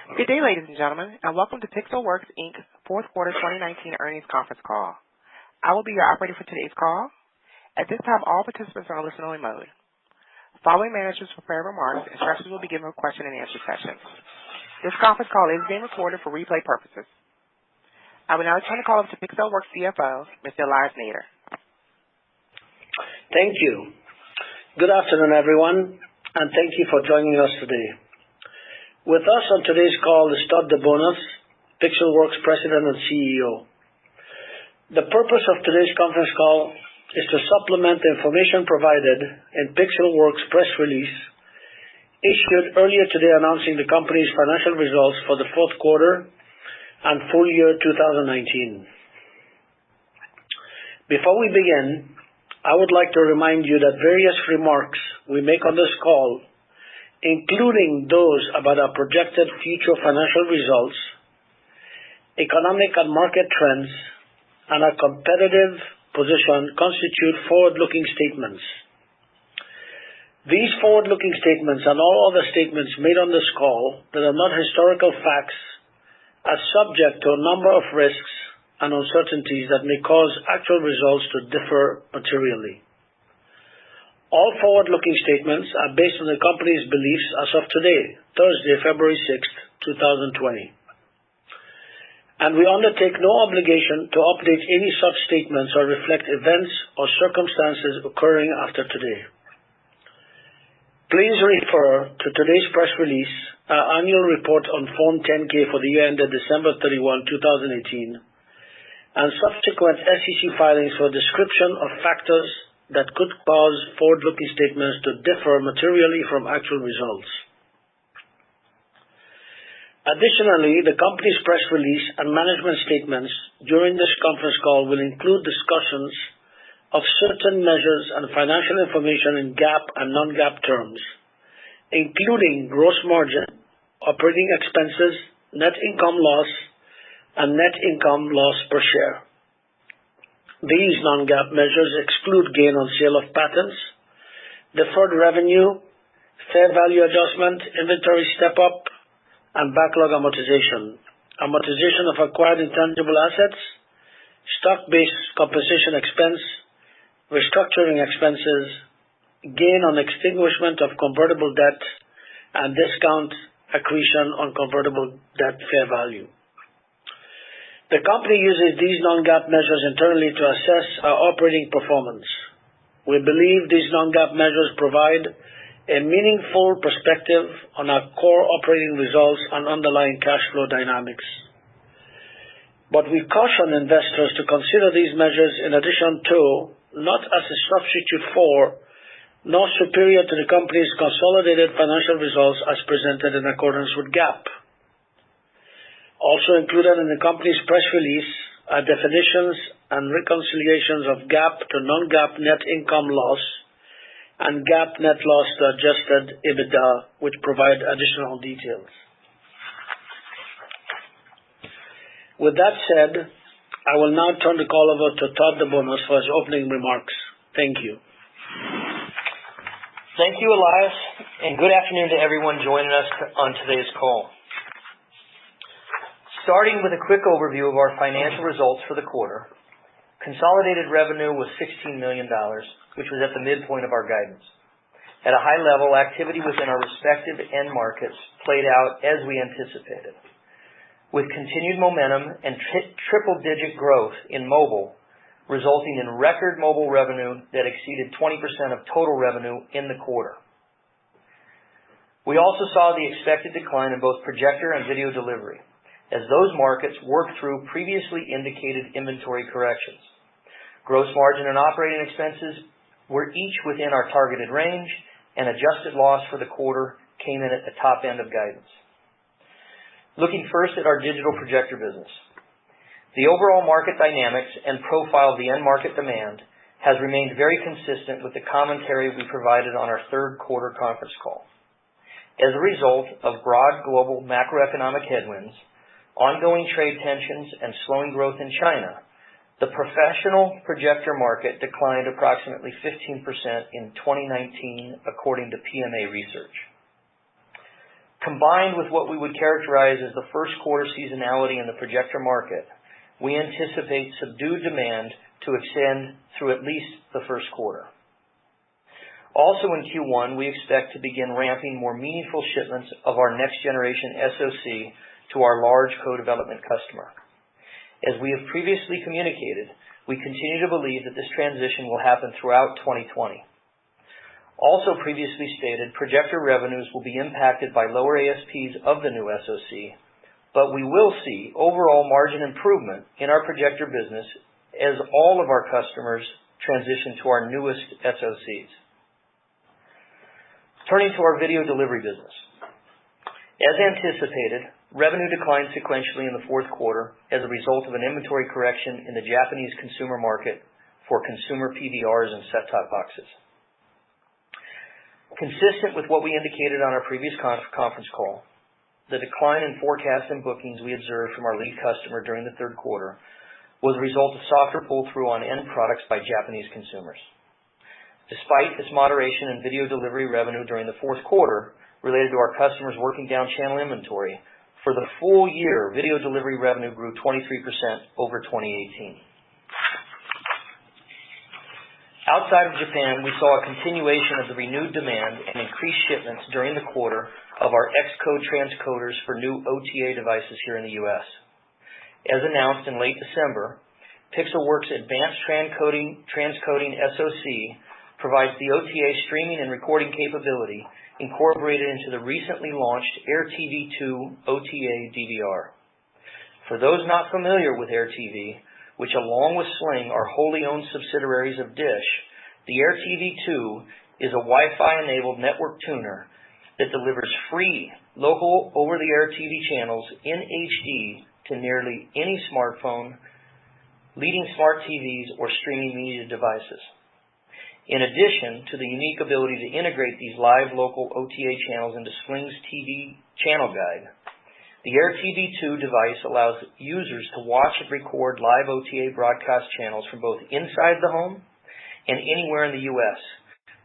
Good day, ladies and gentlemen, and welcome to Pixelworks, Inc. Fourth Quarter 2019 Earnings Conference Call. I will be your operator for today's call. At this time, all participants are on listen-only mode. Following management's prepared remarks, instructions will be given for question and answer session. This conference call is being recorded for replay purposes. I will now turn the call over to Pixelworks CFO, Mr. Elias Nader. Thank you. Good afternoon, everyone, and thank you for joining us today. With us on today's call is Todd DeBonis, Pixelworks President and CEO. The purpose of today's conference call is to supplement the information provided in Pixelworks' press release issued earlier today announcing the company's financial results for the fourth quarter and full year 2019. Before we begin, I would like to remind you that various remarks we make on this call, including those about our projected future financial results, economic and market trends, and our competitive position, constitute forward-looking statements. These forward-looking statements and all other statements made on this call that are not historical facts are subject to a number of risks and uncertainties that may cause actual results to differ materially. All forward-looking statements are based on the company's beliefs as of today, Thursday, February 6th, 2020. And we undertake no obligation to update any such statements or reflect events or circumstances occurring after today. Please refer to today's press release, our annual report on Form 10-K for the year ended December 31, 2018, and subsequent SEC filings for a description of factors that could cause forward-looking statements to differ materially from actual results. Additionally, the company's press release and management statements during this conference call will include discussions of certain measures and financial information in GAAP and non-GAAP terms, including gross margin, operating expenses, net income loss, and net income loss per share. These non-GAAP measures exclude gain on sale of patents, deferred revenue, fair value adjustment, inventory step-up, and backlog amortization, amortization of acquired intangible assets, stock-based compensation expense, restructuring expenses, gain on extinguishment of convertible debt, and discount accretion on convertible debt fair value. The company uses these non-GAAP measures internally to assess our operating performance. We believe these non-GAAP measures provide a meaningful perspective on our core operating results and underlying cash flow dynamics. But we caution investors to consider these measures in addition to, not as a substitute for, nor superior to the company's consolidated financial results as presented in accordance with GAAP. Also included in the company's press release are definitions and reconciliations of GAAP to non-GAAP net income loss and GAAP net loss to adjusted EBITDA, which provide additional details. With that said, I will now turn the call over to Todd DeBonis for his opening remarks. Thank you. Thank you, Elias, and good afternoon to everyone joining us on today's call. Starting with a quick overview of our financial results for the quarter, consolidated revenue was $16 million, which was at the midpoint of our guidance. At a high level, activity within our respective end markets played out as we anticipated, with continued momentum and triple-digit growth in mobile, resulting in record mobile revenue that exceeded 20% of total revenue in the quarter. We also saw the expected decline in both projector and video delivery, as those markets worked through previously indicated inventory corrections. Gross margin and operating expenses were each within our targeted range, and adjusted loss for the quarter came in at the top end of guidance. Looking first at our digital projector business. The overall market dynamics and profile of the end market demand has remained very consistent with the commentary we provided on our third quarter conference call. As a result of broad global macroeconomic headwinds, ongoing trade tensions, and slowing growth in China, the professional projector market declined approximately 15% in 2019, according to PMA research. Combined with what we would characterize as the first quarter seasonality in the projector market, we anticipate subdued demand to extend through at least the first quarter. Also in Q1, we expect to begin ramping more meaningful shipments of our next generation SoC to our large co-development customer. As we have previously communicated, we continue to believe that this transition will happen throughout 2020. Also previously stated, projector revenues will be impacted by lower ASPs of the new SoC, but we will see overall margin improvement in our projector business as all of our customers transition to our newest SoCs. Turning to our video delivery business. As anticipated, revenue declined sequentially in the fourth quarter as a result of an inventory correction in the Japanese consumer market for consumer PVRs and set-top boxes. Consistent with what we indicated on our previous conference call, the decline in forecast and bookings we observed from our lead customer during the third quarter was a result of softer pull-through on end products by Japanese consumers. Despite this moderation in video delivery revenue during the fourth quarter related to our customers working down channel inventory, for the full year, video delivery revenue grew 23% over 2018. Outside of Japan, we saw a continuation of the renewed demand and increased shipments during the quarter of our Xcode transcoders for new OTA devices here in the U.S. As announced in late December, Pixelworks' advanced transcoding SoC provides the OTA streaming and recording capability incorporated into the recently launched AirTV2 OTA DVR. For those not familiar with AirTV, which along with Sling are wholly owned subsidiaries of Dish, the AirTV2 is a Wi-Fi enabled network tuner that delivers free local over-the-air TV channels in HD to nearly any smartphone, leading smart TVs, or streaming media devices. In addition to the unique ability to integrate these live local OTA channels into Sling's TV channel guide, the AirTV2 device allows users to watch and record live OTA broadcast channels from both inside the home and anywhere in the U.S.,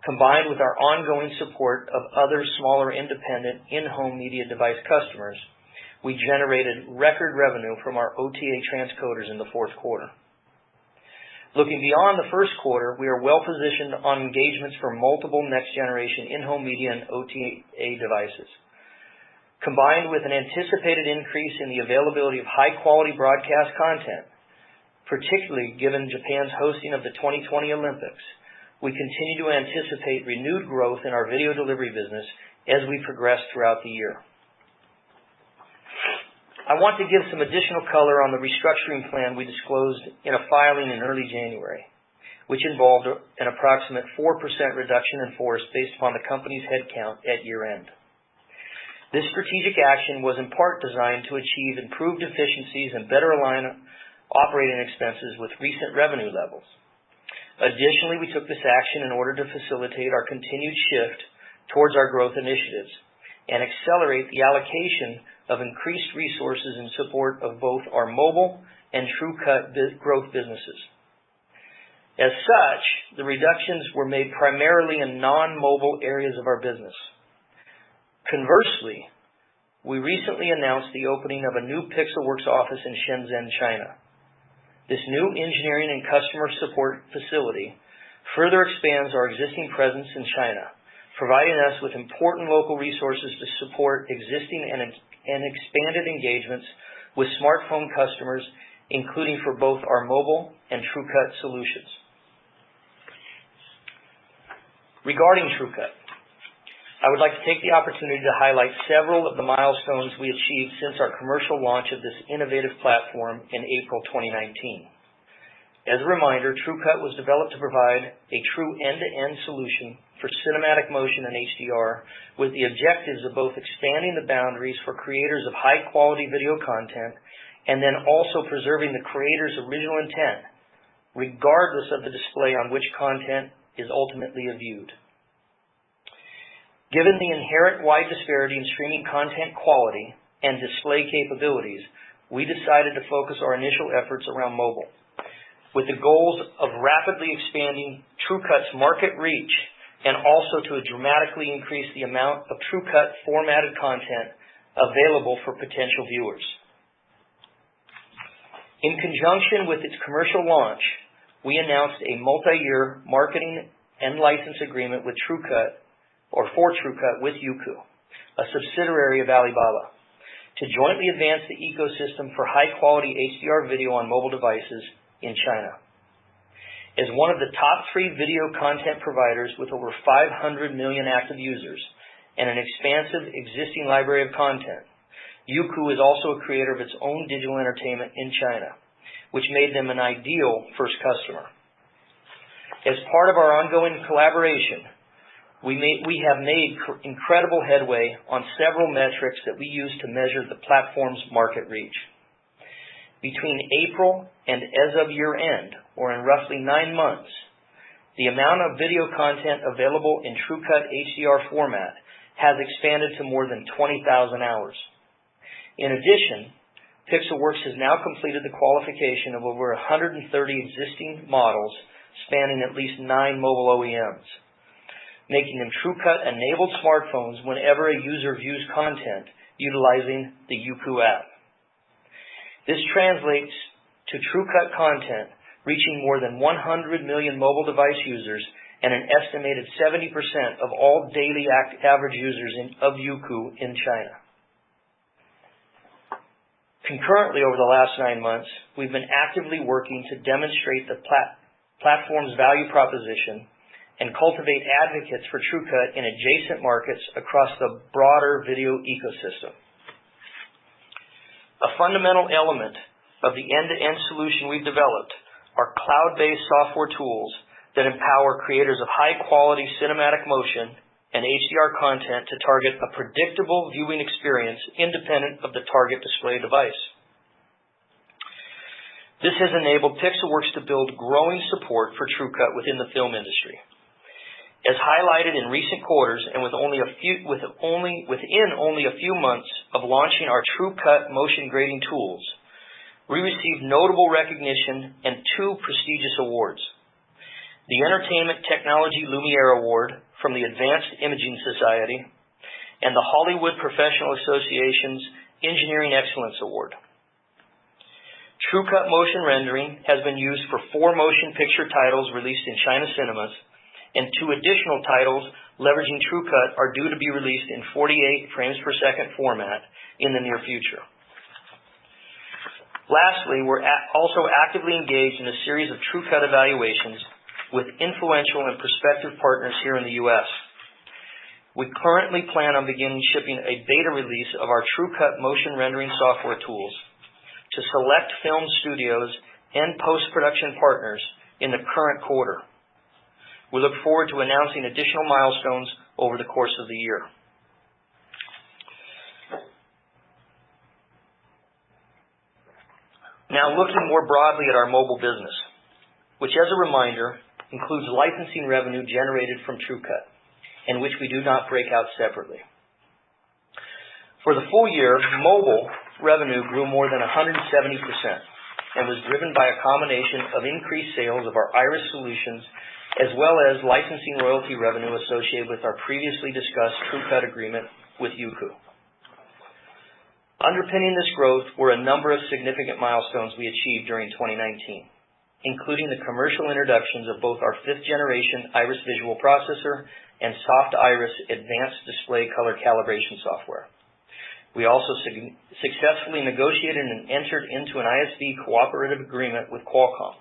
combined with our ongoing support of other smaller independent in-home media device customers. We generated record revenue from our OTA transcoders in the fourth quarter. Looking beyond the first quarter, we are well positioned on engagements for multiple next-generation in-home media and OTA devices. Combined with an anticipated increase in the availability of high-quality broadcast content, particularly given Japan's hosting of the 2020 Olympics, we continue to anticipate renewed growth in our video delivery business as we progress throughout the year. I want to give some additional color on the restructuring plan we disclosed in a filing in early January, which involved an approximate 4% reduction in force based upon the company's headcount at year-end. This strategic action was in part designed to achieve improved efficiencies and better align operating expenses with recent revenue levels. Additionally, we took this action in order to facilitate our continued shift towards our growth initiatives and accelerate the allocation of increased resources in support of both our mobile and TrueCut growth businesses. As such, the reductions were made primarily in non-mobile areas of our business. Conversely, we recently announced the opening of a new Pixelworks office in Shenzhen, China. This new engineering and customer support facility further expands our existing presence in China, providing us with important local resources to support existing and expanded engagements with smartphone customers, including for both our mobile and TrueCut solutions. Regarding TrueCut, I would like to take the opportunity to highlight several of the milestones we achieved since our commercial launch of this innovative platform in April 2019. As a reminder, TrueCut was developed to provide a true end-to-end solution for cinematic motion and HDR with the objectives of both expanding the boundaries for creators of high-quality video content and then also preserving the creator's original intent, regardless of the display on which content is ultimately viewed. Given the inherent wide disparity in streaming content quality and display capabilities, we decided to focus our initial efforts around mobile, with the goals of rapidly expanding TrueCut's market reach and also to dramatically increase the amount of TrueCut formatted content available for potential viewers. In conjunction with its commercial launch, we announced a multi-year marketing and license agreement with TrueCut, or for TrueCut with Youku, a subsidiary of Alibaba, to jointly advance the ecosystem for high-quality HDR video on mobile devices in China. As one of the top 3 video content providers with over 500 million active users and an expansive existing library of content, Youku is also a creator of its own digital entertainment in China, which made them an ideal first customer. As part of our ongoing collaboration, we have made incredible headway on several metrics that we use to measure the platform's market reach. Between April and as of year end, or in roughly 9 months, the amount of video content available in TrueCut HDR format has expanded to more than 20,000 hours. In addition, Pixelworks has now completed the qualification of over 130 existing models spanning at least 9 mobile OEMs, making them TrueCut-enabled smartphones whenever a user views content utilizing the Youku app. This translates to TrueCut content reaching more than 100 million mobile device users and an estimated 70% of all daily average users of Youku in China. Concurrently, over the last 9 months, we've been actively working to demonstrate the platform's value proposition and cultivate advocates for TrueCut in adjacent markets across the broader video ecosystem. A fundamental element of the end-to-end solution we've developed are cloud-based software tools that empower creators of high-quality cinematic motion and HDR content to target a predictable viewing experience independent of the target display device. This has enabled Pixelworks to build growing support for TrueCut within the film industry. As highlighted in recent quarters and within only a few months of launching our TrueCut motion grading tools, we received notable recognition and 2 prestigious awards. The Entertainment Technology Lumiere Award from the Advanced Imaging Society and the Hollywood Professional Association's Engineering Excellence Award. TrueCut motion rendering has been used for 4 motion picture titles released in China cinemas, and 2 additional titles leveraging TrueCut are due to be released in 48 frames per second format in the near future. Lastly, we're also actively engaged in a series of TrueCut evaluations with influential and prospective partners here in the U.S. We currently plan on beginning shipping a beta release of our TrueCut motion rendering software tools to select film studios and post-production partners in the current quarter. We look forward to announcing additional milestones over the course of the year. Now, looking more broadly at our mobile business, which, as a reminder, includes licensing revenue generated from TrueCut, and which we do not break out separately. For the full year, mobile revenue grew more than 170% and was driven by a combination of increased sales of our Iris solutions as well as licensing royalty revenue associated with our previously discussed TrueCut agreement with Youku. Underpinning this growth were a number of significant milestones we achieved during 2019, including the commercial introductions of both our 5th generation Iris visual processor and Soft Iris advanced display color calibration software. We also successfully negotiated and entered into an ISV cooperative agreement with Qualcomm,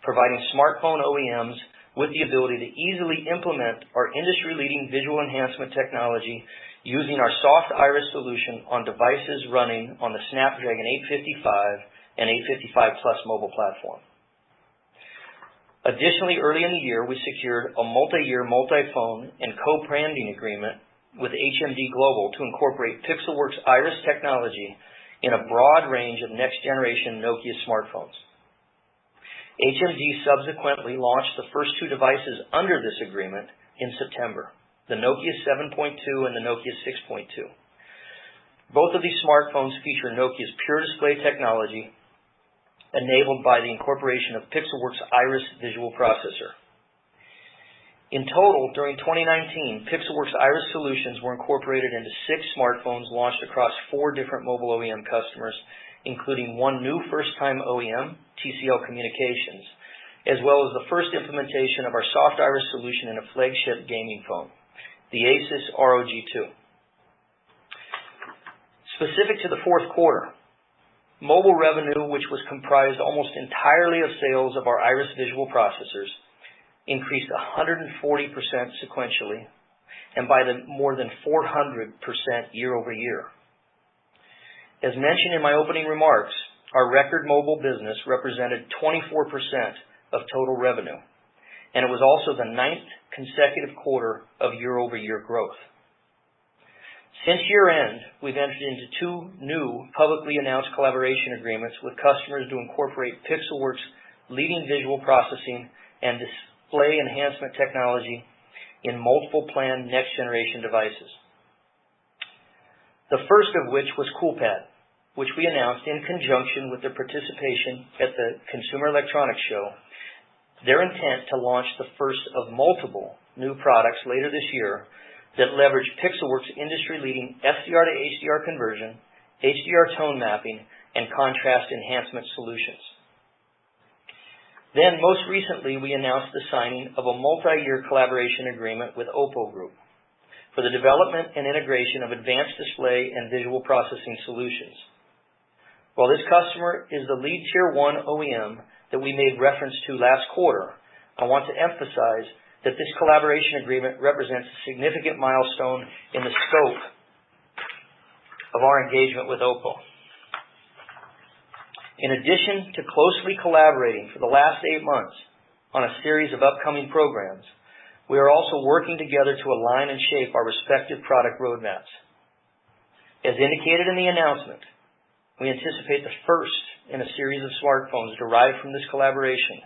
providing smartphone OEMs with the ability to easily implement our industry-leading visual enhancement technology using our Soft Iris solution on devices running on the Snapdragon 855 and 855 Plus mobile platform. Additionally, early in the year, we secured a multi-year multi-phone and co-branding agreement with HMD Global to incorporate Pixelworks Iris technology in a broad range of next-generation Nokia smartphones. HMD subsequently launched the first 2 devices under this agreement in September, the Nokia 7.2 and the Nokia 6.2. Both of these smartphones feature Nokia's Pure Display technology enabled by the incorporation of Pixelworks Iris visual processor. In total, during 2019, Pixelworks Iris solutions were incorporated into 6 smartphones launched across 4 different mobile OEM customers, including one new first-time OEM, TCL Communications, as well as the first implementation of our soft iris solution in a flagship gaming phone, the Asus ROG2. Specific to the fourth quarter, mobile revenue, which was comprised almost entirely of sales of our iris visual processors, increased 140% sequentially and by more than 400% year over year. As mentioned in my opening remarks, our record mobile business represented 24% of total revenue, and it was also the 9th consecutive quarter of year-over-year growth. Since year-end, we've entered into 2 new publicly announced collaboration agreements with customers to incorporate Pixelworks' leading visual processing and display enhancement technology in multiple planned next-generation devices. The first of which was CoolPad, which we announced in conjunction with their participation at the Consumer Electronics Show, their intent to launch the first of multiple new products later this year that leverage Pixelworks' industry-leading SDR to HDR conversion, HDR tone mapping, and contrast enhancement solutions. Then, most recently, we announced the signing of a multi-year collaboration agreement with Oppo Group for the development and integration of advanced display and visual processing solutions. While this customer is the lead Tier 1 OEM that we made reference to last quarter, I want to emphasize that this collaboration agreement represents a significant milestone in the scope of our engagement with Oppo. In addition to closely collaborating for the last 8 months on a series of upcoming programs, we are also working together to align and shape our respective product roadmaps. As indicated in the announcement, we anticipate the first in a series of smartphones derived from this collaboration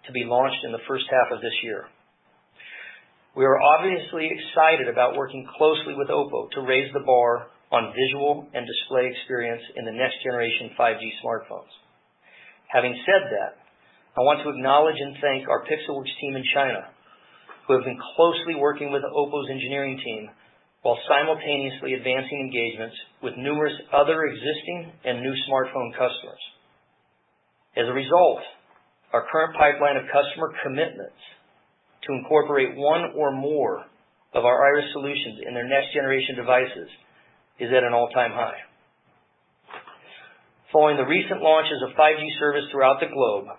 to be launched in the first half of this year. We are obviously excited about working closely with Oppo to raise the bar on visual and display experience in the next generation 5G smartphones. Having said that, I want to acknowledge and thank our Pixelworks team in China, who have been closely working with Oppo's engineering team while simultaneously advancing engagements with numerous other existing and new smartphone customers. As a result, our current pipeline of customer commitments to incorporate one or more of our iris solutions in their next generation devices is at an all-time high. Following the recent launches of 5G service throughout the globe,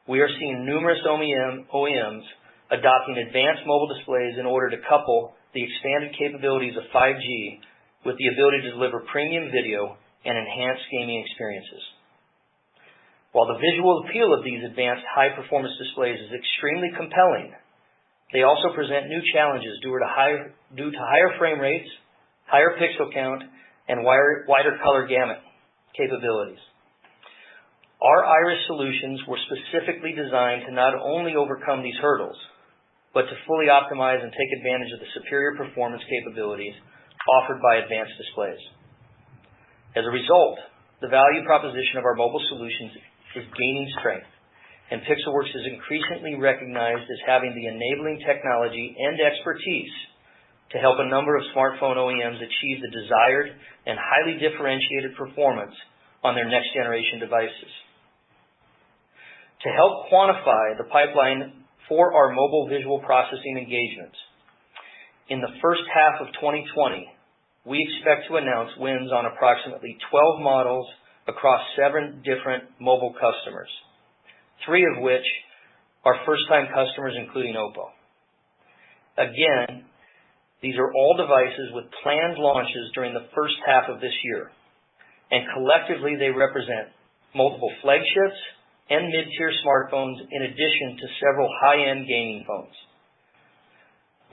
we are seeing numerous OEMs adopting advanced mobile displays in order to couple the expanded capabilities of 5G with the ability to deliver premium video and enhanced gaming experiences. While the visual appeal of these advanced high-performance displays is extremely compelling, they also present new challenges due to higher frame rates, higher pixel count, and wider color gamut capabilities. Our iris solutions were specifically designed to not only overcome these hurdles, but to fully optimize and take advantage of the superior performance capabilities offered by advanced displays. As a result, the value proposition of our mobile solutions is gaining strength, and Pixelworks is increasingly recognized as having the enabling technology and expertise to help a number of smartphone OEMs achieve the desired and highly differentiated performance on their next generation devices. To help quantify the pipeline for our mobile visual processing engagements, in the first half of 2020, we expect to announce wins on approximately 12 models across 7 different mobile customers, 3 of which are first-time customers, including Oppo. Again, these are all devices with planned launches during the first half of this year, and collectively they represent multiple flagships and mid-tier smartphones in addition to several high-end gaming phones.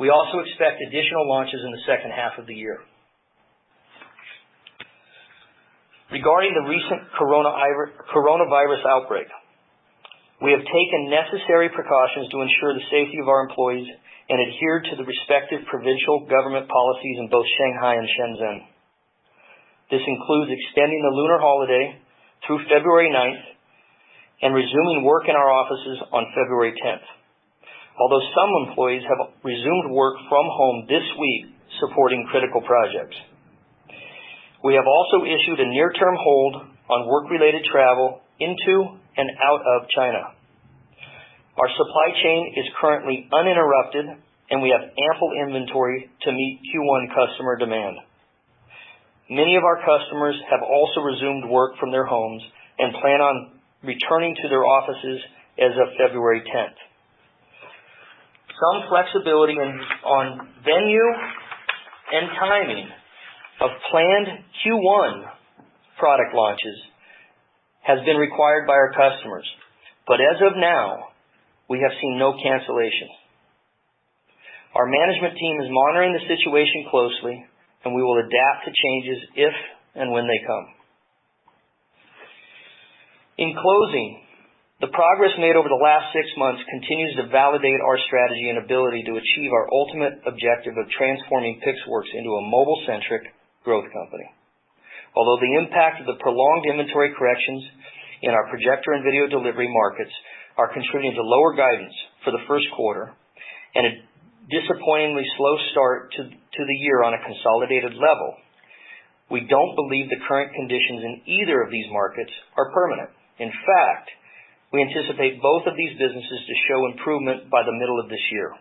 We also expect additional launches in the second half of the year. Regarding the recent coronavirus outbreak, we have taken necessary precautions to ensure the safety of our employees and adhere to the respective provincial government policies in both Shanghai and Shenzhen. This includes extending the lunar holiday through February 9th and resuming work in our offices on February 10th. although some employees have resumed work from home this week supporting critical projects. We have also issued a near-term hold on work-related travel into and out of China. Our supply chain is currently uninterrupted, and we have ample inventory to meet Q1 customer demand. Many of our customers have also resumed work from their homes and plan on returning to their offices as of February 10th. Some flexibility on venue and timing of planned Q1 product launches has been required by our customers, but as of now, we have seen no cancellation. Our management team is monitoring the situation closely, and we will adapt to changes if and when they come. In closing, the progress made over the last 6 months continues to validate our strategy and ability to achieve our ultimate objective of transforming Pixelworks into a mobile-centric growth company. Although the impact of the prolonged inventory corrections in our projector and video delivery markets are contributing to lower guidance for the first quarter and a disappointingly slow start to the year on a consolidated level, we don't believe the current conditions in either of these markets are permanent. In fact, we anticipate both of these businesses to show improvement by the middle of this year.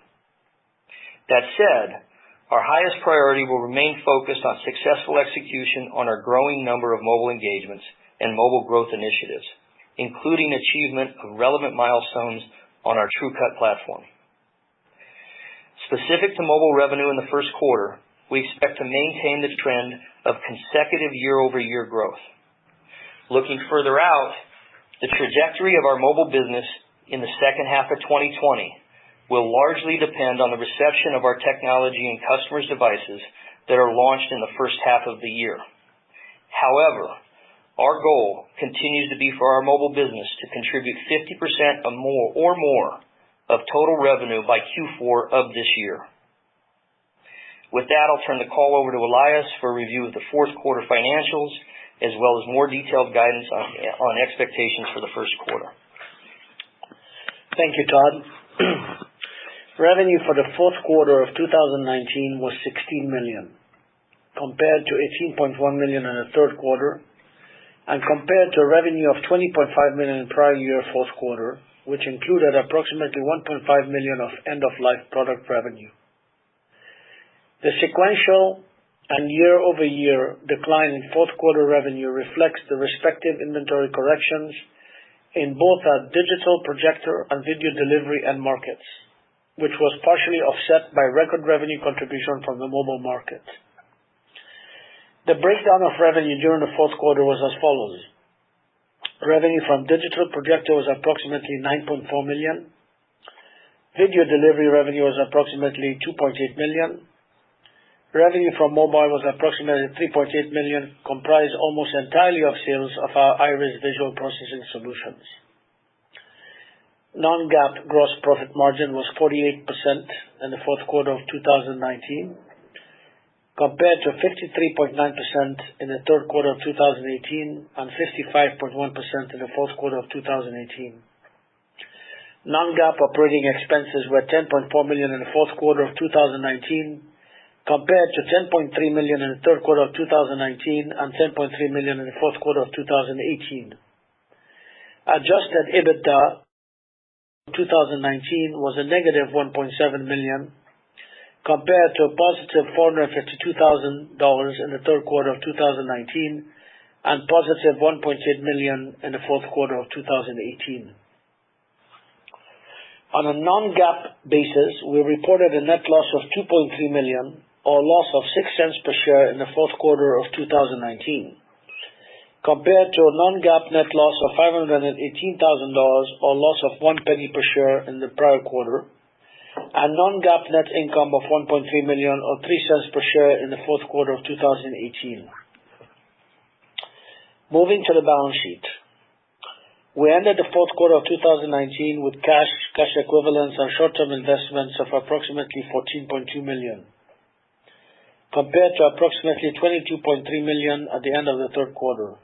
That said, our highest priority will remain focused on successful execution on our growing number of mobile engagements and mobile growth initiatives, including achievement of relevant milestones on our TrueCut platform. Specific to mobile revenue in the first quarter, we expect to maintain the trend of consecutive year-over-year growth. Looking further out, the trajectory of our mobile business in the second half of 2020 will largely depend on the reception of our technology in customers' devices that are launched in the first half of the year. However, our goal continues to be for our mobile business to contribute 50% or more of total revenue by Q4 of this year. With that, I'll turn the call over to Elias for a review of the fourth quarter financials, as well as more detailed guidance on expectations for the first quarter. Thank you, Todd. Revenue for the fourth quarter of 2019 was $16 million, compared to $18.1 million in the third quarter, and compared to a revenue of $20.5 million in prior year fourth quarter, which included approximately $1.5 million of end-of-life product revenue. The sequential and year-over-year decline in fourth quarter revenue reflects the respective inventory corrections in both our digital projector and video delivery end markets, which was partially offset by record revenue contribution from the mobile market. The breakdown of revenue during the fourth quarter was as follows. Revenue from digital projector was approximately $9.4 million. Video delivery revenue was approximately $2.8 million. Revenue from mobile was approximately $3.8 million, comprised almost entirely of sales of our Iris visual processing solutions. Non-GAAP gross profit margin was 48% in the fourth quarter of 2019, compared to 53.9% in the third quarter of 2018 and 55.1% in the fourth quarter of 2018. Non-GAAP operating expenses were $10.4 million in the fourth quarter of 2019, compared to $10.3 million in the third quarter of 2019 and $10.3 million in the fourth quarter of 2018. Adjusted EBITDA 2019 was a negative $1.7 million, compared to a positive $452,000 in the third quarter of 2019 and positive $1.8 million in the fourth quarter of 2018. On a non-GAAP basis, we reported a net loss of $2.3 million, or loss of 6 cents per share in the fourth quarter of 2019, compared to a non-GAAP net loss of $518,000, or loss of 1 penny per share in the prior quarter, and non-GAAP net income of $1.3 million, or 3 cents per share in the fourth quarter of 2018. Moving to the balance sheet. We ended the fourth quarter of 2019 with cash equivalents, and short-term investments of approximately $14.2 million, compared to approximately $22.3 million at the end of the third quarter.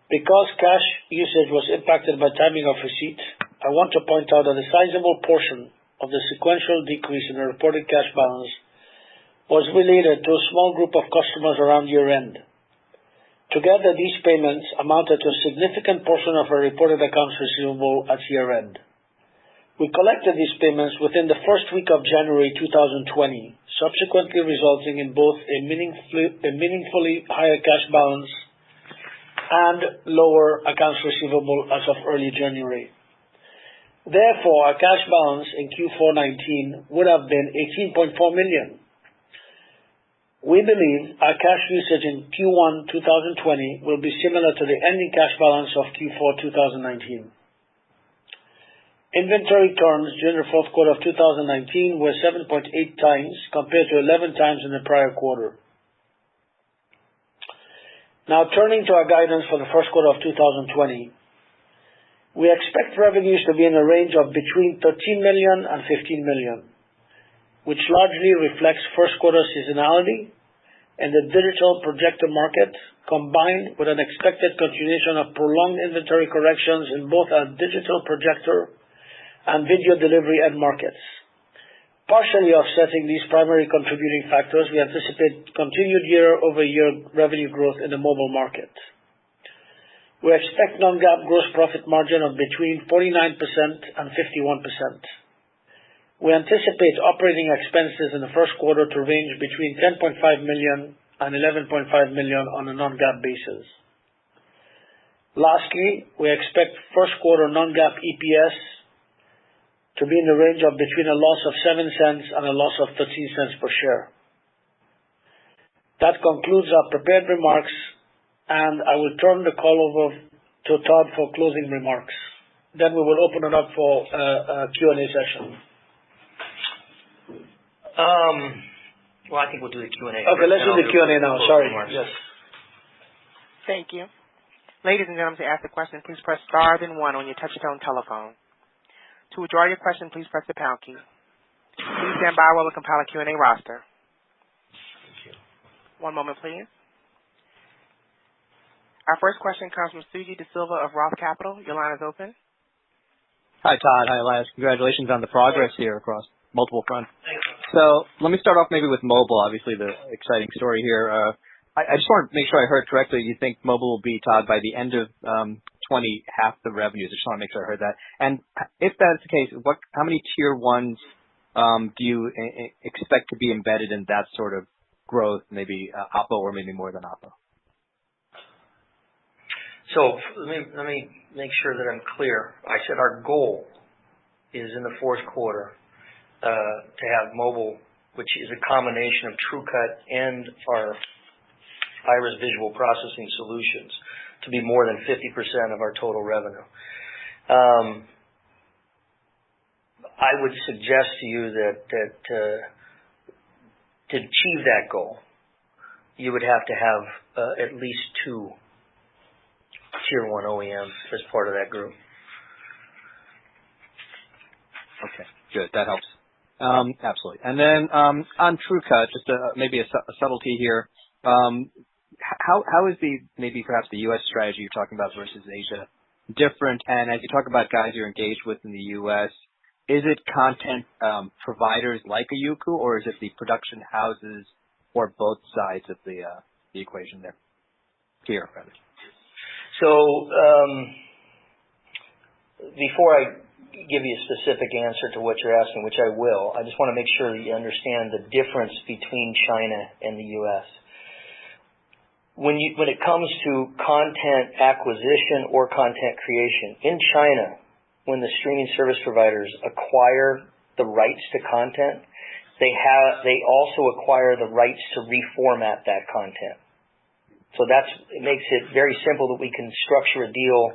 Because cash usage was impacted by timing of receipt I want to point out that a sizable portion of the sequential decrease in the reported cash balance was related to a small group of customers around year-end. Together, these payments amounted to a significant portion of our reported accounts receivable at year-end. We collected these payments within the first week of January 2020, subsequently resulting in both a meaningfully higher cash balance and lower accounts receivable as of early January. Therefore, our cash balance in Q4 19 would have been $18.4 million. We believe our cash usage in Q1 2020 will be similar to the ending cash balance of Q4 2019. Inventory turns during the fourth quarter of 2019 were 7.8 times compared to 11 times in the prior quarter. Now turning to our guidance for the first quarter of 2020. We expect revenues to be in a range of between $13 million and $15 million, which largely reflects first quarter seasonality and the digital projector market, combined with an expected continuation of prolonged inventory corrections in both our digital projector and video delivery end markets. Partially offsetting these primary contributing factors, we anticipate continued year-over-year revenue growth in the mobile market. We expect non-GAAP gross profit margin of between 49% and 51%. We anticipate operating expenses in the first quarter to range between $10.5 million and $11.5 million on a non-GAAP basis. Lastly, we expect first quarter non-GAAP EPS to be in the range of between a loss of 7 cents and a loss of 13 cents per share. That concludes our prepared remarks, and I will turn the call over to Todd for closing remarks. Then we will open it up for a Q&A session. Well, I think we'll do the Q&A. Okay, let's do the Q&A now. Sorry. Yes. Thank you. Ladies and gentlemen, to ask a question, please press star then 1 on your touch-tone telephone. To withdraw your question, please press the pound key. Please stand by while we compile a Q&A roster. Thank you. One moment, please. Our first question comes from Suji De Silva of Roth Capital. Your line is open. Hi, Todd. Hi, Elias. Congratulations on the progress here across multiple fronts. Thank you. So let me start off maybe with mobile, obviously the exciting story here. I just want to make sure I heard correctly. You think mobile will be, Todd, by the end of 20, half the revenues. I just want to make sure I heard that. And if that's the case, how many tier ones do you expect to be embedded in that sort of growth, maybe Oppo or maybe more than Oppo? So let me make sure that I'm clear. I said our goal is in the fourth quarter to have mobile, which is a combination of TrueCut and our Iris visual processing solutions, to be more than 50% of our total revenue. I would suggest to you that to achieve that goal, you would have to have at least 2 tier 1 OEMs as part of that group. Okay, good. That helps. Absolutely. And then on TrueCut, just maybe a subtlety here. How is maybe perhaps the U.S. strategy you're talking about versus Asia different? And as you talk about guys you're engaged with in the U.S., is it content providers like a Youku, or is it the production houses or both sides of the equation there? Here, rather. So before I give you a specific answer to what you're asking, which I will, I just want to make sure that you understand the difference between China and the U.S. When it comes to content acquisition or content creation, in China, when the streaming service providers acquire the rights to content, they also acquire the rights to reformat that content. So it makes it very simple that we can structure a deal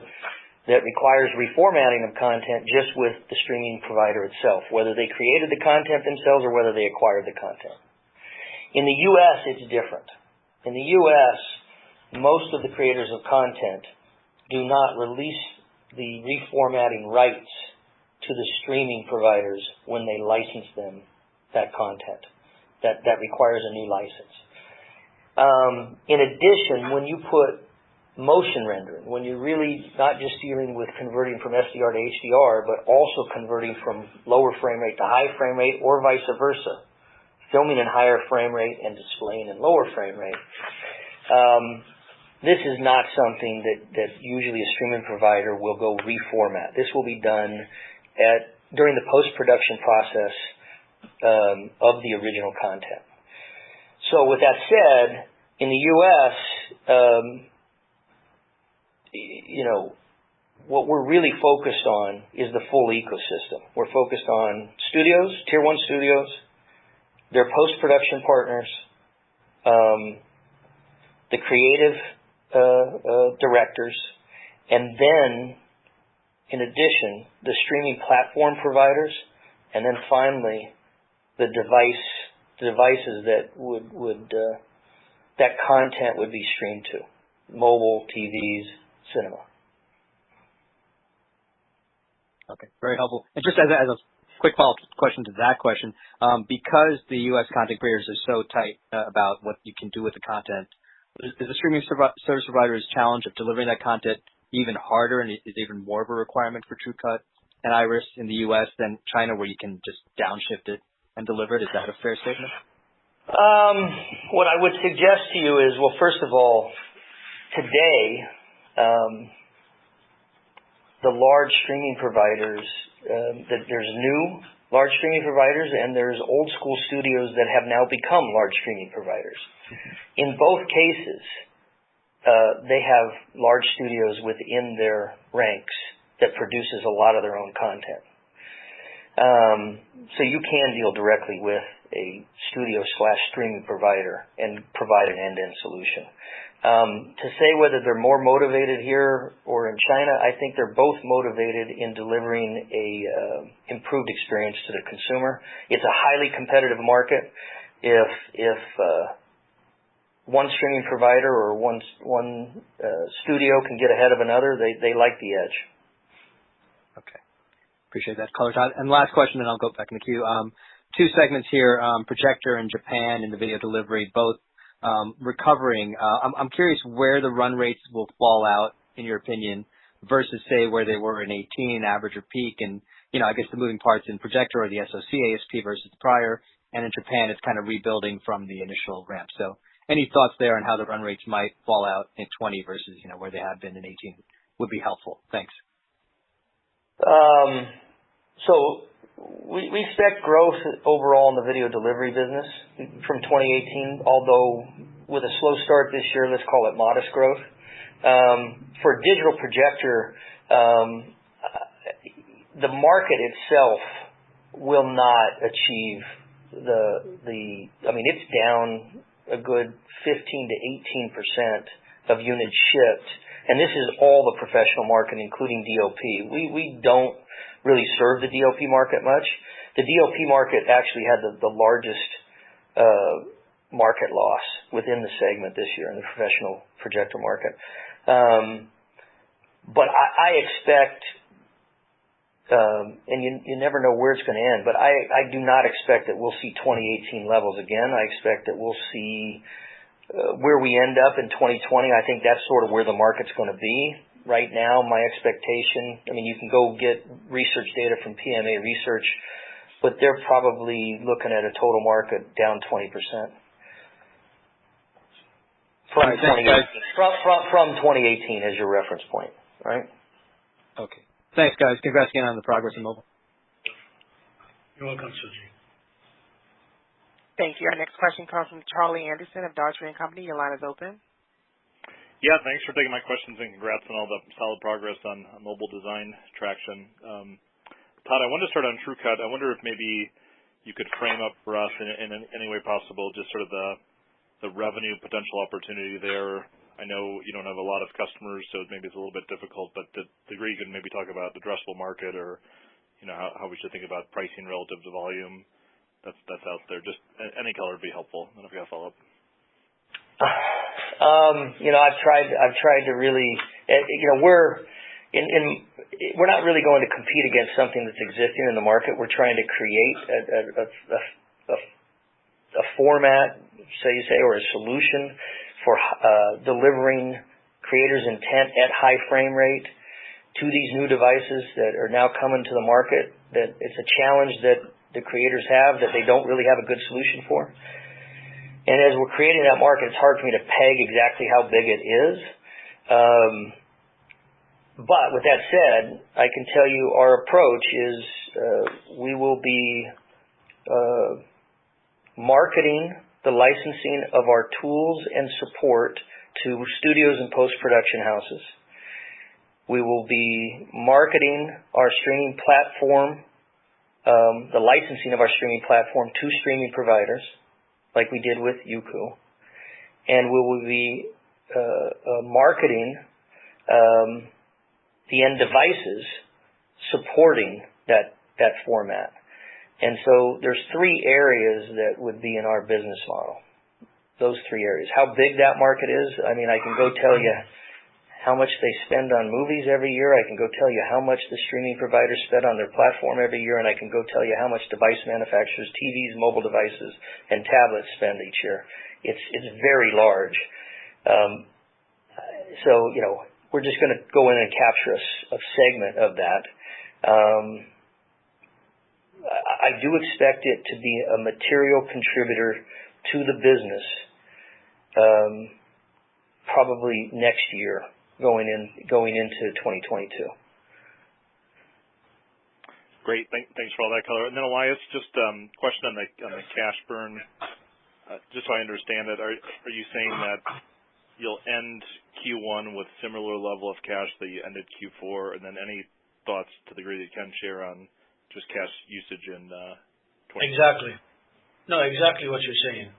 that requires reformatting of content just with the streaming provider itself, whether they created the content themselves or whether they acquired the content. In the U.S., it's different. In the U.S., most of the creators of content do not release the reformatting rights to the streaming providers when they license them that content. That requires a new license. In addition, when you put motion rendering, when you're really not just dealing with converting from SDR to HDR, but also converting from lower frame rate to high frame rate or vice versa, filming in higher frame rate and displaying in lower frame rate. This is not something that usually a streaming provider will go reformat. This will be done during the post-production process of the original content. So with that said, in the U.S., what we're really focused on is the full ecosystem. We're focused on studios, tier 1 studios, their post-production partners, the creative directors, and then, in addition, the streaming platform providers, and then finally, the devices that that content would be streamed to, mobile, TVs, cinema. Okay, very helpful. And just as a quick follow-up question to that question, because the U.S. content creators are so tight about what you can do with the content, is the streaming service provider's challenge of delivering that content even harder and is even more of a requirement for TrueCut and Iris in the U.S. than China, where you can just downshift it and deliver it? Is that a fair statement? What I would suggest to you is, well, first of all, today, the large streaming providers, there's new large streaming providers and there's old school studios that have now become large streaming providers. In both cases, they have large studios within their ranks that produces a lot of their own content. So you can deal directly with a studio/streaming provider and provide an end-to-end solution. To say whether they're more motivated here or in China, I think they're both motivated in delivering a improved experience to the consumer. It's a highly competitive market. If one streaming provider or one studio can get ahead of another, they like the edge. Okay. Appreciate that color, Todd. And last question, and I'll go back in the queue. Two segments here, projector in Japan and the video delivery, both recovering. I'm curious where the run rates will fall out, in your opinion, versus, say, where they were in 18, average or peak. And, I guess the moving parts in projector or the SoC ASP versus prior. And in Japan, it's kind of rebuilding from the initial ramp. So any thoughts there on how the run rates might fall out in 20 versus, where they have been in 18 would be helpful. Thanks. So we expect growth overall in the video delivery business from 2018, although with a slow start this year, let's call it modest growth. For digital projector, the market itself will not achieve it's down a good 15 to 18% of units shipped. And this is all the professional market, including DOP. We don't really serve the DOP market much. The DOP market actually had the largest market loss within the segment this year in the professional projector market. But I expect, and you never know where it's going to end, but I do not expect that we'll see 2018 levels again. I expect that we'll see where we end up in 2020. I think that's sort of where the market's going to be. Right now, my expectation, you can go get research data from PMA Research, but they're probably looking at a total market down 20%. From 2018 as your reference point, right? Okay. Thanks, guys. Congrats again on the progress in mobile. You're welcome, Suji. Thank you. Our next question comes from Charlie Anderson of Dodge & Company. Your line is open. Yeah, thanks for taking my questions and congrats on all the solid progress on mobile design traction. Todd, I wanted to start on TrueCut. I wonder if maybe you could frame up for us in any way possible just sort of the revenue potential opportunity there. I know you don't have a lot of customers, so maybe it's a little bit difficult, but the degree you can maybe talk about the addressable market or how we should think about pricing relative to volume that's out there. Just any color would be helpful. And if you have a follow-up. I've tried to really, we're not really going to compete against something that's existing in the market. We're trying to create a format, or a solution for delivering creators' intent at high frame rate to these new devices that are now coming to the market, that it's a challenge that the creators have that they don't really have a good solution for. And as we're creating that market, it's hard for me to peg exactly how big it is. But with that said, I can tell you our approach is we will be marketing the licensing of our tools and support to studios and post-production houses. We will be marketing our streaming platform, the licensing of our streaming platform to streaming providers, like we did with Youku. And we will be marketing the end devices supporting that format. And so there's three areas that would be in our business model. Those three areas. How big that market is, I mean, I can go tell you how much they spend on movies every year. I can go tell you how much the streaming providers spend on their platform every year, and I can go tell you how much device manufacturers, TVs, mobile devices, and tablets spend each year. It's very large. So, we're just going to go in and capture a segment of that. I do expect it to be a material contributor to the business probably next year, going into 2022. Great, thanks for all that color. And then Elias, just question on the cash burn. Just so I understand it, are you saying that you'll end Q1 with similar level of cash that you ended Q4, and then any thoughts to the degree that you can share on just cash usage in 2020? Exactly. No, exactly what you're saying.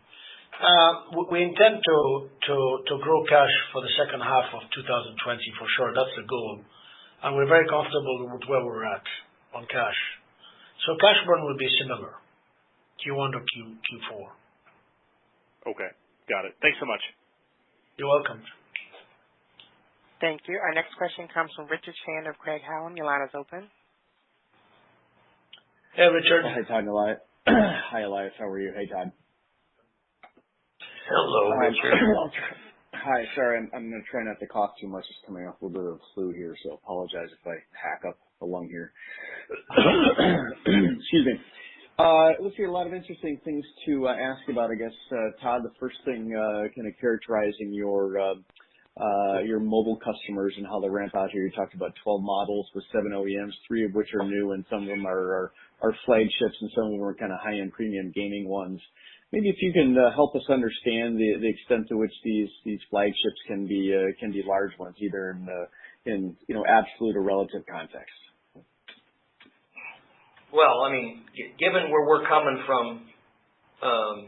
We intend to grow cash for the second half of 2020 for sure. That's the goal. And we're very comfortable with where we're at on cash. So cash burn will be similar, Q1 to Q4. Okay, got it. Thanks so much. You're welcome. Thank you. Our next question comes from Richard Shan of Craig-Hallum. Your line is open. Hey, Richard. Hi, Todd and Elias. Hi, Elias. How are you? Hey, Todd. Hello, Richard. Hi. Sorry, I'm going to try not to cough too much. Just coming off a little bit of a flu here, so apologize if I hack up a lung here. Excuse me. Let's see, a lot of interesting things to ask about, I guess. Todd, the first thing kind of characterizing your mobile customers and how they ramp out here. You talked about 12 models with 7 OEMs, 3 of which are new, and some of them are flagships, and some of them are kind of high-end premium gaming ones. Maybe if you can help us understand the extent to which these flagships can be large ones, either in absolute or relative context. Well, I mean, given where we're coming from, a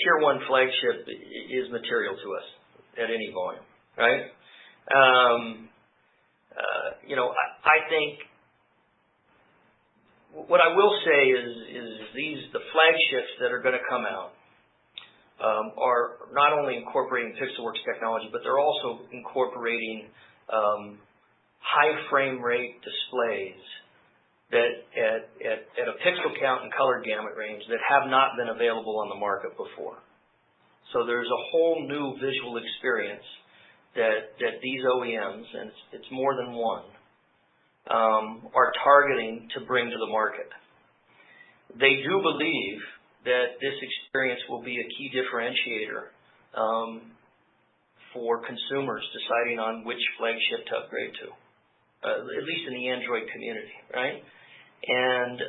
tier 1 flagship is material to us at any volume, right? I think what I will say is the flagships that are going to come out are not only incorporating Pixelworks technology, but they're also incorporating high frame rate displays that at a pixel count and color gamut range that have not been available on the market before. So there's a whole new visual experience that these OEMs, and it's more than one, are targeting to bring to the market. They do believe that this experience will be a key differentiator for consumers deciding on which flagship to upgrade to, at least in the Android community, right? And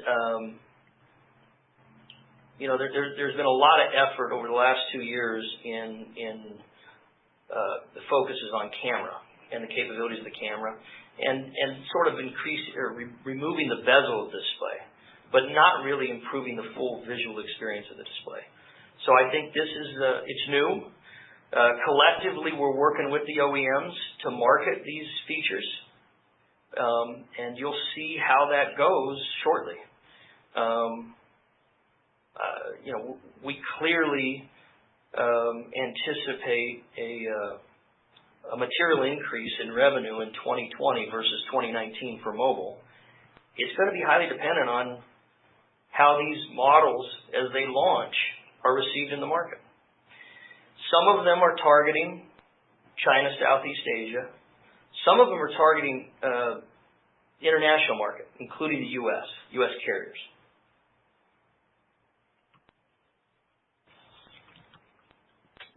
there's been a lot of effort over the last 2 years in the focuses on camera and the capabilities of the camera, and sort of removing the bezel of the display, but not really improving the full visual experience of the display. So I think this is it's new. Collectively, we're working with the OEMs to market these features, and you'll see how that goes shortly. We clearly anticipate a material increase in revenue in 2020 versus 2019 for mobile. It's going to be highly dependent on how these models, as they launch, are received in the market. Some of them are targeting China, Southeast Asia. Some of them are targeting the international market, including the U.S. carriers.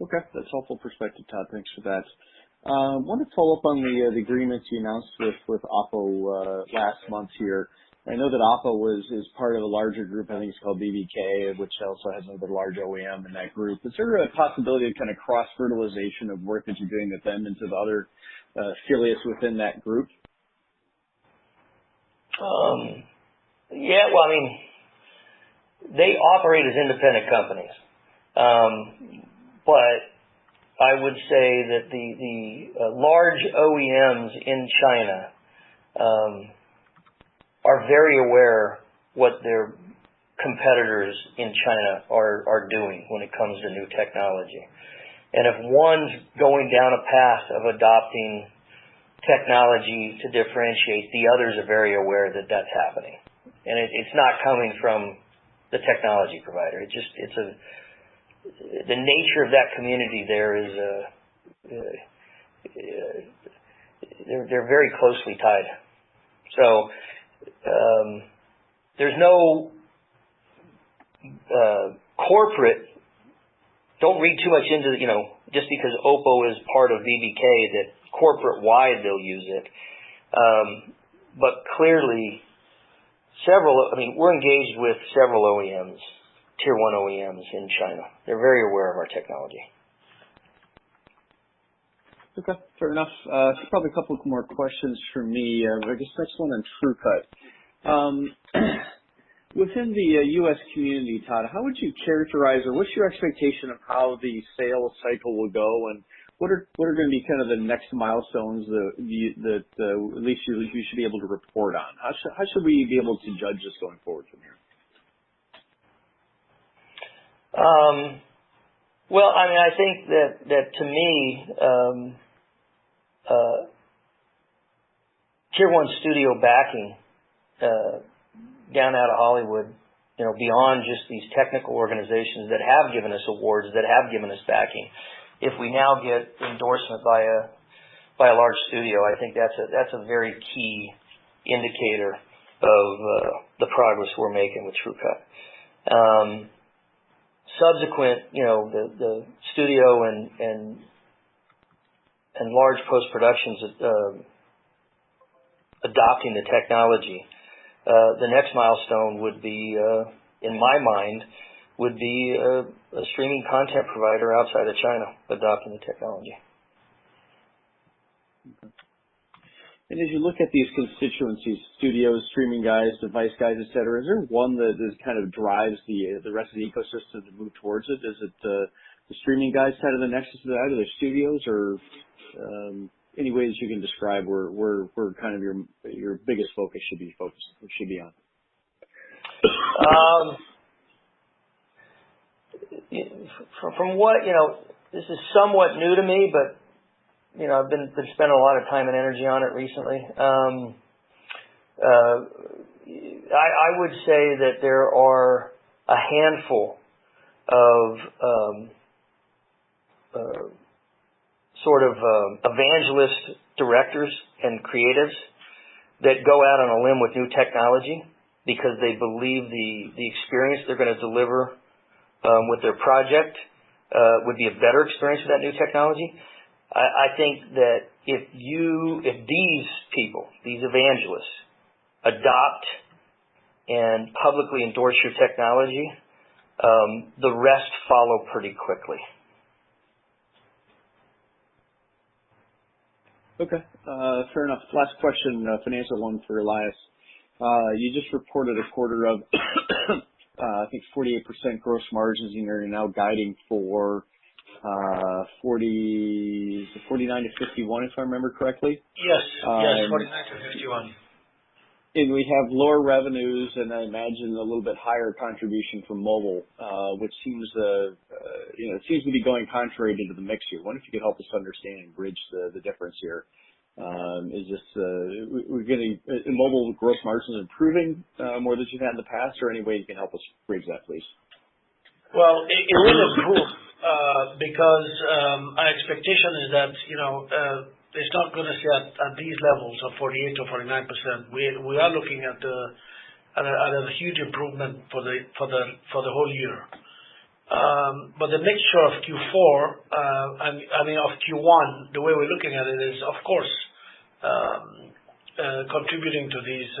Okay, that's helpful perspective, Todd. Thanks for that. I want to follow up on the agreements you announced with Oppo last month here. I know that Oppo is part of a larger group. I think it's called BBK, which also has another large OEM in that group. Is there a possibility of kind of cross-fertilization of work that you're doing with them into the other affiliates within that group? Yeah, well, I mean, they operate as independent companies. But I would say that the large OEMs in China are very aware what their competitors in China are doing when it comes to new technology. And if one's going down a path of adopting technology to differentiate, the others are very aware that that's happening. And it's not coming from the technology provider. The nature of that community there is they're very closely tied. So there's no corporate. Don't read too much into just because Oppo is part of BBK that corporate wide they'll use it. But clearly, we're engaged with several OEMs. Tier 1 OEMs in China. They're very aware of our technology. Okay, fair enough. Probably a couple more questions for me. I guess next one on TrueCut. Within the U.S. community, Todd, how would you characterize, or what's your expectation of how the sales cycle will go, and what are going to be kind of the next milestones that at least you should be able to report on? How should we be able to judge this going forward from here? Well, I mean, I think that to me, Tier 1 studio backing down out of Hollywood, beyond just these technical organizations that have given us awards, that have given us backing. If we now get endorsement by a large studio, I think that's a very key indicator of the progress we're making with TrueCut. Subsequent, the studio and large post-productions adopting the technology, the next milestone would be, in my mind, would be a streaming content provider outside of China adopting the technology. Okay. And as you look at these constituencies, studios, streaming guys, device guys, et cetera, is there one that kind of drives the rest of the ecosystem to move towards it? Is it the streaming guys side of the nexus of that, or the studios, or any ways you can describe where kind of your biggest focus should be on? From what this is somewhat new to me, but I've been spending a lot of time and energy on it recently. I would say that there are a handful of evangelist directors and creatives that go out on a limb with new technology because they believe the experience they're going to deliver with their project would be a better experience with that new technology. I think that if these people, these evangelists, adopt and publicly endorse your technology, the rest follow pretty quickly. Okay, fair enough. Last question, financial one for Elias. You just reported a quarter of, I think 48% gross margins, and you're now guiding for 49 to 51, if I remember correctly. Yes, 49 to 51. And we have lower revenues, and I imagine a little bit higher contribution from mobile, which seems, it seems to be going contrary to the mix here. I wonder if you could help us understand and bridge the difference here. Is this we're getting mobile gross margins improving more than you've had in the past, or any way you can help us bridge that, please? Well, it will improve because our expectation is that it's not going to stay at these levels of 48 to 49%. We are looking at a huge improvement for the whole year. But the mixture of Q4, of Q1, the way we're looking at it is, of course, contributing to these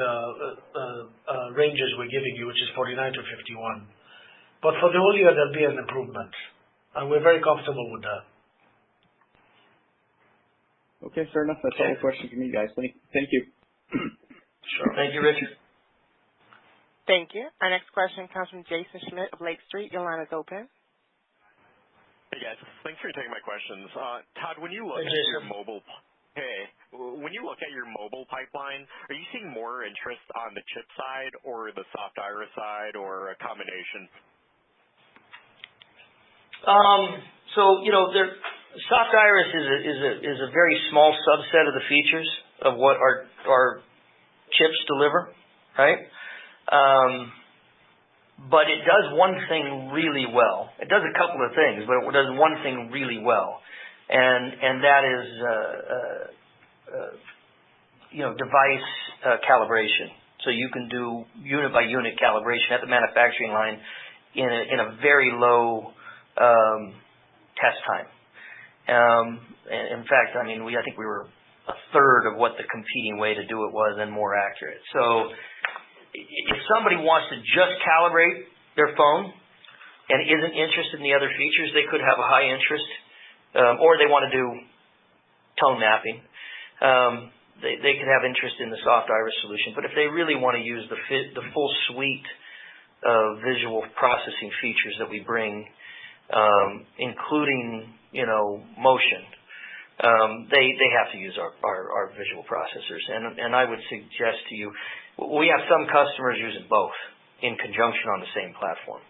ranges we're giving you, which is 49 to 51. But for the whole year, there'll be an improvement, and we're very comfortable with that. Okay, fair enough. That's all the questions from me, guys. Thank you. Sure. Thank you, Richard. Thank you. Our next question comes from Jason Schmidt of Lake Street. Your line is open. Hey, guys. Thanks for taking my questions. Todd, when you look at your mobile pipeline, are you seeing more interest on the chip side or the soft iris side or a combination? Soft iris is a very small subset of the features of what our chips deliver, right? But it does one thing really well. It does a couple of things, but it does one thing really well, and that is device calibration. So you can do unit by unit calibration at the manufacturing line in a very low test time. In fact, I think we were a third of what the competing way to do it was and more accurate. So if somebody wants to just calibrate their phone and isn't interested in the other features, they could have a high interest, or they want to do tone mapping. They could have interest in the soft iris solution. But if they really want to use the full suite of visual processing features that we bring, including motion, they have to use our visual processors. And I would suggest to you, we have some customers using both in conjunction on the same platform.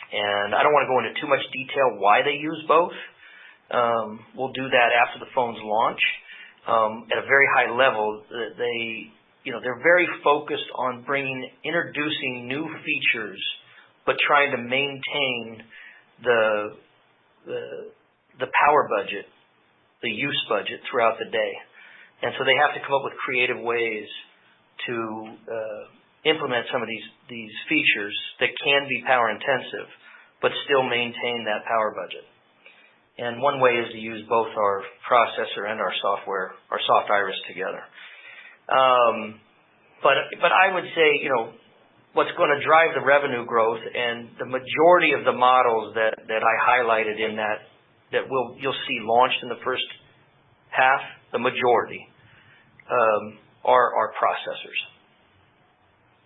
And I don't want to go into too much detail why they use both. We'll do that after the phones launch. At a very high level, they're very focused on introducing new features, but trying to maintain the power budget, the use budget throughout the day. And so they have to come up with creative ways to implement some of these features that can be power intensive, but still maintain that power budget. And one way is to use both our processor and our software, our soft iris together. But I would say, what's going to drive the revenue growth, and the majority of the models that I highlighted in that you'll see launched in the first half, the majority are processors.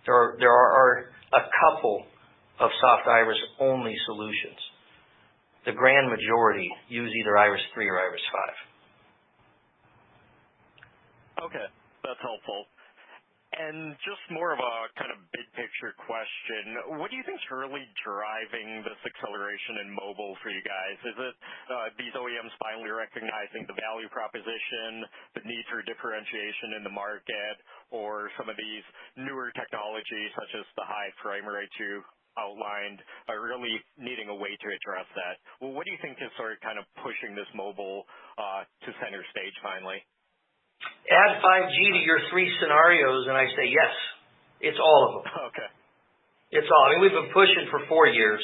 There are a couple of soft iris only solutions. The grand majority use either Iris 3 or Iris 5. Okay, that's helpful. And just more of a kind of big picture question, what do you think is really driving this acceleration in mobile for you guys? Is it these OEMs finally recognizing the value proposition, the need for differentiation in the market, or some of these newer technologies such as the high frame rate you outlined are really needing a way to address that? Well, what do you think is sort of kind of pushing this mobile to center stage finally? Add 5G to your three scenarios, and I say yes. It's all of them. Okay. It's all. We've been pushing for 4 years.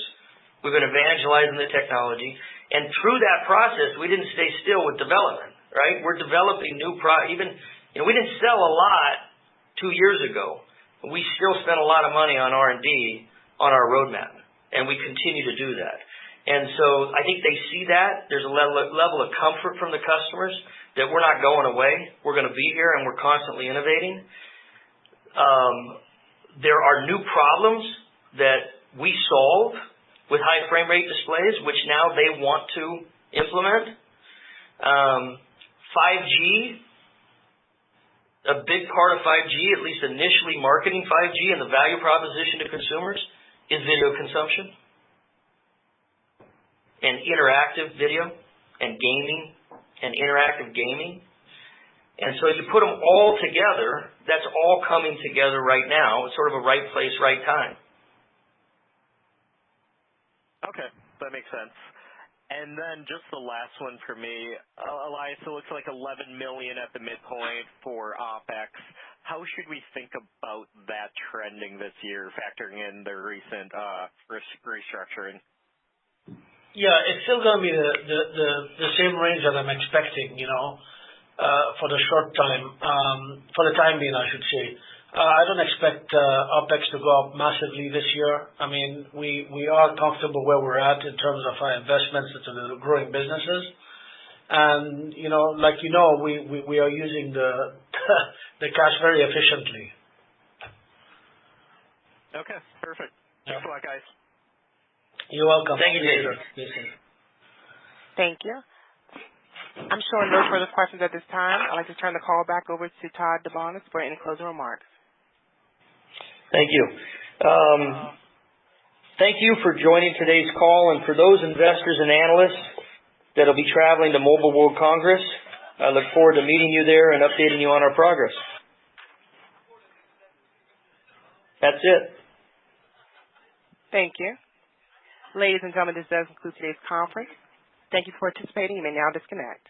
We've been evangelizing the technology, and through that process, we didn't stay still with development. Right? We're developing new we didn't sell a lot 2 years ago. We still spent a lot of money on R&D on our roadmap, and we continue to do that. And so I think they see that. There's a level of comfort from the customers that we're not going away. We're going to be here, and we're constantly innovating. There are new problems that we solve with high frame rate displays, which now they want to implement. 5G, a big part of 5G, at least initially marketing 5G and the value proposition to consumers, is video consumption and interactive video and gaming and interactive gaming. And so you put them all together, that's all coming together right now. It's sort of a right place, right time. Okay, that makes sense. And then just the last one for me. Elias, it looks like $11 million at the midpoint for OpEx. How should we think about that trending this year, factoring in the recent restructuring? Yeah, it's still going to be the same range that I'm expecting, for the for the time being, I should say. I don't expect OpEx to go up massively this year. I mean, we are comfortable where we're at in terms of our investments into the growing businesses. And, we are using the cash very efficiently. Okay, perfect. Thanks a lot, guys. You're welcome. Thank you, Jason. Thank you. I'm showing no further questions at this time. I'd like to turn the call back over to Todd DeBonis for any closing remarks. Thank you. Thank you for joining today's call, and for those investors and analysts that will be traveling to Mobile World Congress, I look forward to meeting you there and updating you on our progress. That's it. Thank you. Ladies and gentlemen, this does conclude today's conference. Thank you for participating. You may now disconnect.